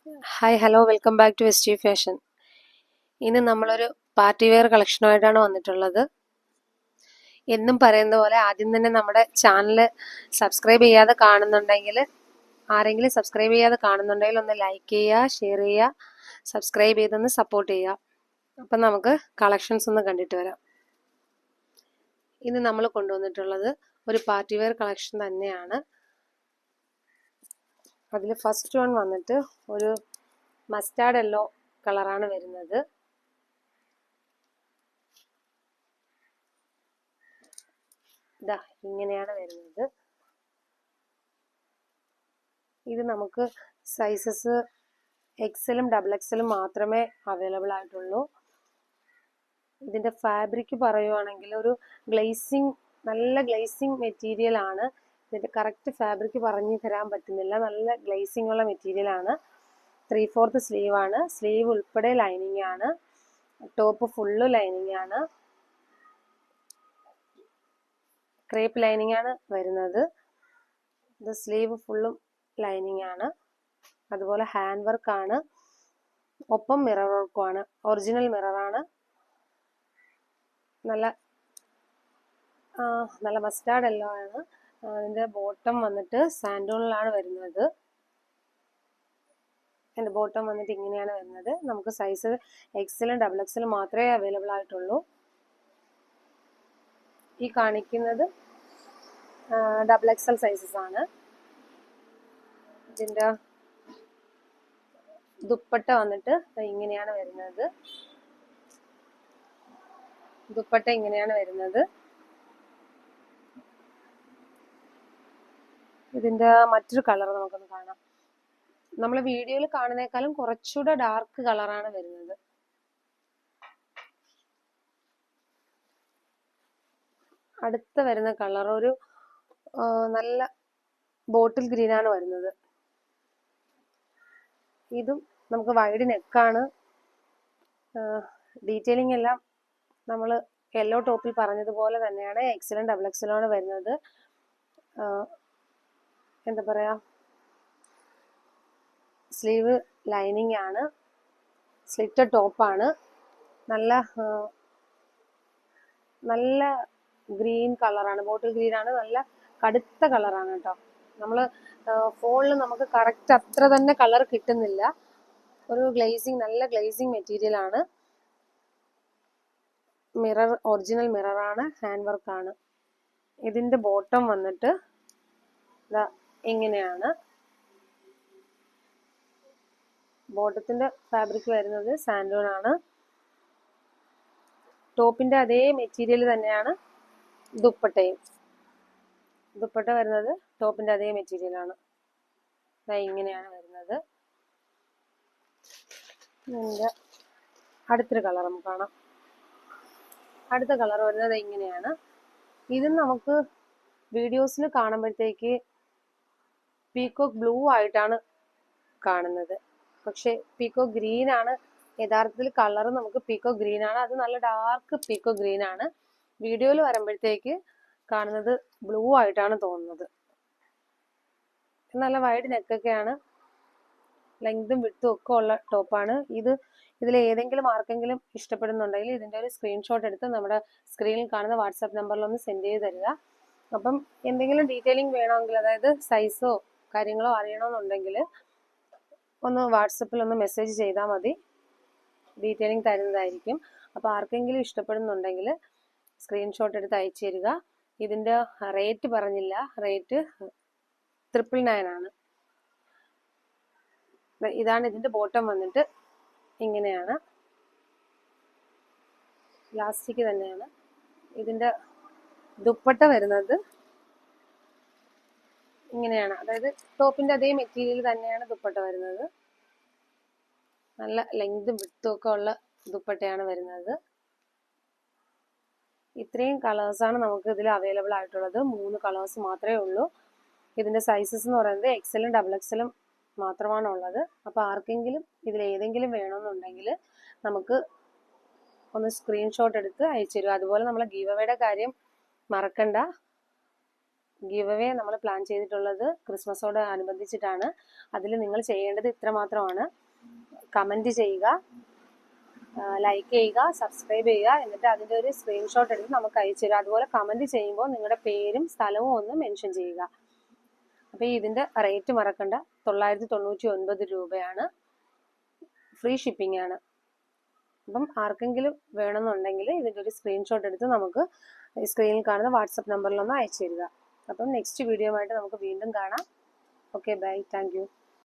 Hi hello welcome back to S T fashion. ഇന്ന് നമ്മളൊരു party wear കളക്ഷനുമായിട്ടാണ് വന്നിട്ടുള്ളത്. എന്നും പറയുന്ന പോലെ ആദ്യം തന്നെ നമ്മുടെ ചാനൽ സബ്സ്ക്രൈബ് ചെയ്യാതെ കാണുന്നുണ്ടെങ്കിൽ ഒന്ന് ലൈക്ക് ചെയ്യുക, ഷെയർ ചെയ്യുക, സബ്സ്ക്രൈബ് ചെയ്തൊന്ന് സപ്പോർട്ട് ചെയ്യുക. അപ്പം നമുക്ക് കളക്ഷൻസ് ഒന്ന് കണ്ടിട്ട് വരാം. ഇന്ന് നമ്മൾ കൊണ്ടുവന്നിട്ടുള്ളത് ഒരു പാർട്ടി വെയർ കളക്ഷൻ തന്നെയാണ്. അതിൽ ഫസ്റ്റ് വൺ വന്നിട്ട് ഒരു മസ്റ്റാർഡ് യെല്ലോ കളറാണ് വരുന്നത്. ഇതാ ഇങ്ങനെയാണ് വരുന്നത്. ഇത് നമുക്ക് സൈസസ് എക്സലും ഡബിൾ എക്സലും മാത്രമേ അവൈലബിൾ ആയിട്ടുള്ളൂ. ഇതിന്റെ ഫാബ്രിക് പറയുവാണെങ്കിൽ ഒരു നല്ല ഗ്ലേസിങ് മെറ്റീരിയൽ ആണ്. ഇതിന്റെ കറക്റ്റ് ഫാബ്രിക് പറഞ്ഞു തരാൻ പറ്റുന്നില്ല. നല്ല ഗ്ലേസിംഗ് ഉള്ള മെറ്റീരിയൽ ആണ്. 3/4 സ്ലീവ് ആണ്. സ്ലീവ് ഉൾപ്പെടെ ലൈനിങ് ആണ്. ടോപ്പ് ഫുള്ള് ലൈനിങ് ആണ്. ക്രേപ്പ് ലൈനിങ് ആണ് വരുന്നത്. ഇത് സ്ലീവ് ഫുള്ളും ലൈനിങ് ആണ്. അതുപോലെ ഹാൻഡ് വർക്ക് ആണ്. ഒപ്പം മിറർ വർക്കും ആണ്. ഒറിജിനൽ മിറർ ആണ്. നല്ല മസ്റ്റാർഡ് യെല്ലോ ആണ്. അതിന്റെ ബോട്ടം വന്നിട്ട് സാൻഡൂണിലാണ് വരുന്നത്. അതിന്റെ ബോട്ടം വന്നിട്ട് ഇങ്ങനെയാണ് വരുന്നത്. നമുക്ക് സൈസ് എക്സലും ഡബിൾ എക്സലും മാത്രമേ അവൈലബിൾ ആയിട്ടുള്ളൂ. ഈ കാണിക്കുന്നത് ഡബിൾ എക്സൽ സൈസസ് ആണ്. ഇതിന്റെ ദുപ്പട്ട വന്നിട്ട് ഇങ്ങനെയാണ് വരുന്നത്. ഇതിന്റെ മറ്റൊരു കളർ നമുക്കൊന്ന് കാണാം. നമ്മൾ വീഡിയോയിൽ കാണുന്നേക്കാളും കുറച്ചുകൂടെ ഡാർക്ക് കളറാണ് വരുന്നത്. അടുത്ത വരുന്ന കളർ ഒരു നല്ല ബോട്ടിൽ ഗ്രീൻ ആണ് വരുന്നത്. ഇതും നമുക്ക് വൈഡ് നെക്കാണ്. ഡീറ്റെയിലിംഗ് എല്ലാം നമ്മൾ യെല്ലോ ടോപ്പിൽ പറഞ്ഞതുപോലെ തന്നെയാണ്. എക്സലും ഡബിൾ എക്സലും ആണ് വരുന്നത്. എന്താ പറയാ, സ്ലീവ് ലൈനിങ് ആണ്. സ്ലിറ്റഡ് ടോപ്പാണ്. നല്ല ഗ്രീൻ കളറാണ്. ബോട്ടിൽ ഗ്രീൻ ആണ്. നല്ല കടുത്ത കളറാണ് കേട്ടോ. നമ്മൾ ഫോണിൽ നമുക്ക് കറക്റ്റ് അത്ര തന്നെ കളർ കിട്ടുന്നില്ല. ഒരു നല്ല ഗ്ലേസിങ് മെറ്റീരിയൽ ആണ്. ഒറിജിനൽ മിറർ ആണ്. ഹാൻഡ് വർക്ക് ആണ്. ഇതിന്റെ ബോട്ടം വന്നിട്ട് ഇങ്ങനെയാണ്. ബോട്ടത്തിന്റെ ഫാബ്രിക് വരുന്നത് സാൻഡൂൺ ആണ്. ടോപ്പിന്റെ അതേ മെറ്റീരിയൽ തന്നെയാണ് ദുപ്പട്ടയും. ദുപ്പട്ട വരുന്നത് ടോപ്പിന്റെ അതേ മെറ്റീരിയൽ ആണ്. ഇങ്ങനെയാണ് വരുന്നത്. അടുത്തൊരു കളർ നമുക്ക് കാണാം. അടുത്ത കളർ വരുന്നത് ഇങ്ങനെയാണ്. ഇതും നമുക്ക് വീഡിയോസിൽ കാണുമ്പോഴത്തേക്ക് പീക്കോക്ക് ബ്ലൂ ആയിട്ടാണ് കാണുന്നത്. പക്ഷെ പീക്കോക്ക് ഗ്രീൻ ആണ്. യഥാർത്ഥത്തിൽ കളർ നമുക്ക് പീക്കോക്ക് ഗ്രീൻ ആണ്. അത് നല്ല ഡാർക്ക് പീക്കോക്ക് ഗ്രീൻ ആണ്. വീഡിയോയിൽ വരുമ്പോഴത്തേക്ക് കാണുന്നത് ബ്ലൂ ആയിട്ടാണ് തോന്നുന്നത്. നല്ല വൈഡ് നെക്കൊക്കെയാണ്. ലെങ്തും വിഡ്ത്തും ഒക്കെ ഉള്ള ടോപ്പാണ്. ഇതിൽ ഏതെങ്കിലും ആർക്കെങ്കിലും ഇഷ്ടപ്പെടുന്നുണ്ടെങ്കിൽ ഇതിന്റെ ഒരു സ്ക്രീൻഷോട്ട് എടുത്ത് നമ്മുടെ സ്ക്രീനിൽ കാണുന്ന വാട്സാപ്പ് നമ്പറിൽ ഒന്ന് സെൻഡ് ചെയ്ത് തരിക. അപ്പം എന്തെങ്കിലും ഡീറ്റെയിലിംഗ് വേണമെങ്കിൽ, അതായത് സൈസോ കാര്യങ്ങളോ അറിയണമെന്നുണ്ടെങ്കിൽ ഒന്ന് വാട്സപ്പിൽ ഒന്ന് മെസ്സേജ് ചെയ്താൽ മതി. ഡീറ്റെയിലിംഗ് തരുന്നതായിരിക്കും. അപ്പോൾ ആർക്കെങ്കിലും ഇഷ്ടപ്പെടുന്നുണ്ടെങ്കിൽ സ്ക്രീൻഷോട്ട് എടുത്ത് അയച്ചു തരിക. ഇതിന്റെ റേറ്റ് പറഞ്ഞില്ല. റേറ്റ് 999 ആണ്. ഇതാണ് ഇതിന്റെ ബോട്ടം വന്നിട്ട് ഇങ്ങനെയാണ്. പ്ലാസ്റ്റിക് തന്നെയാണ്. ഇതിന്റെ ദുപ്പട്ട വരുന്നത് ഇങ്ങനെയാണ്. അതായത് ടോപ്പിന്റെ അതേ മെറ്റീരിയൽ തന്നെയാണ് ദുപ്പട്ട വരുന്നത്. നല്ല ലെങ്തും വിഡ്ത്തും ഒക്കെ ഉള്ള ദുപ്പട്ടയാണ് വരുന്നത്. ഇത്രയും കളേഴ്സാണ് നമുക്ക് ഇതിൽ അവൈലബിൾ ആയിട്ടുള്ളത്. 3 കളേഴ്സ് മാത്രമേ ഉള്ളൂ. ഇതിന്റെ സൈസസ് എന്ന് പറയുന്നത് എക്സലും ഡബിൾ എക്സലും മാത്രമാണ് ഉള്ളത്. അപ്പോൾ ആർക്കെങ്കിലും ഇതിൽ ഏതെങ്കിലും വേണമെന്നുണ്ടെങ്കിൽ നമുക്ക് ഒന്ന് സ്ക്രീൻഷോട്ട് എടുത്ത് അയച്ചു തരിക. അതുപോലെ നമ്മളെ ഗീവ് അവേയുടെ കാര്യം മറക്കണ്ട. ഗിവ് അവേ നമ്മൾ പ്ലാൻ ചെയ്തിട്ടുള്ളത് ക്രിസ്മസോട് അനുബന്ധിച്ചിട്ടാണ്. അതിൽ നിങ്ങൾ ചെയ്യേണ്ടത് ഇത്ര മാത്രമാണ്: കമൻറ്റ് ചെയ്യുക, ലൈക്ക് ചെയ്യുക, സബ്സ്ക്രൈബ് ചെയ്യുക, എന്നിട്ട് അതിൻ്റെ ഒരു സ്ക്രീൻഷോട്ട് എടുത്ത് നമുക്ക് അയച്ചു തരിക. അതുപോലെ കമൻറ്റ് ചെയ്യുമ്പോൾ നിങ്ങളുടെ പേരും സ്ഥലവും ഒന്ന് മെൻഷൻ ചെയ്യുക. അപ്പോൾ ഇതിൻ്റെ റേറ്റ് മറക്കണ്ട, 999 രൂപയാണ്. ഫ്രീ ഷിപ്പിംഗ് ആണ്. അപ്പം ആർക്കെങ്കിലും വേണമെന്നുണ്ടെങ്കിൽ ഇതിൻ്റെ ഒരു സ്ക്രീൻഷോട്ട് എടുത്ത് നമുക്ക് സ്ക്രീനിൽ കാണുന്ന വാട്സപ്പ് നമ്പറിലൊന്ന് അയച്ചു തരിക. അപ്പം നെക്സ്റ്റ് വീഡിയോ ആയിട്ട് നമുക്ക് വീണ്ടും കാണാം. Okay, bye, thank U.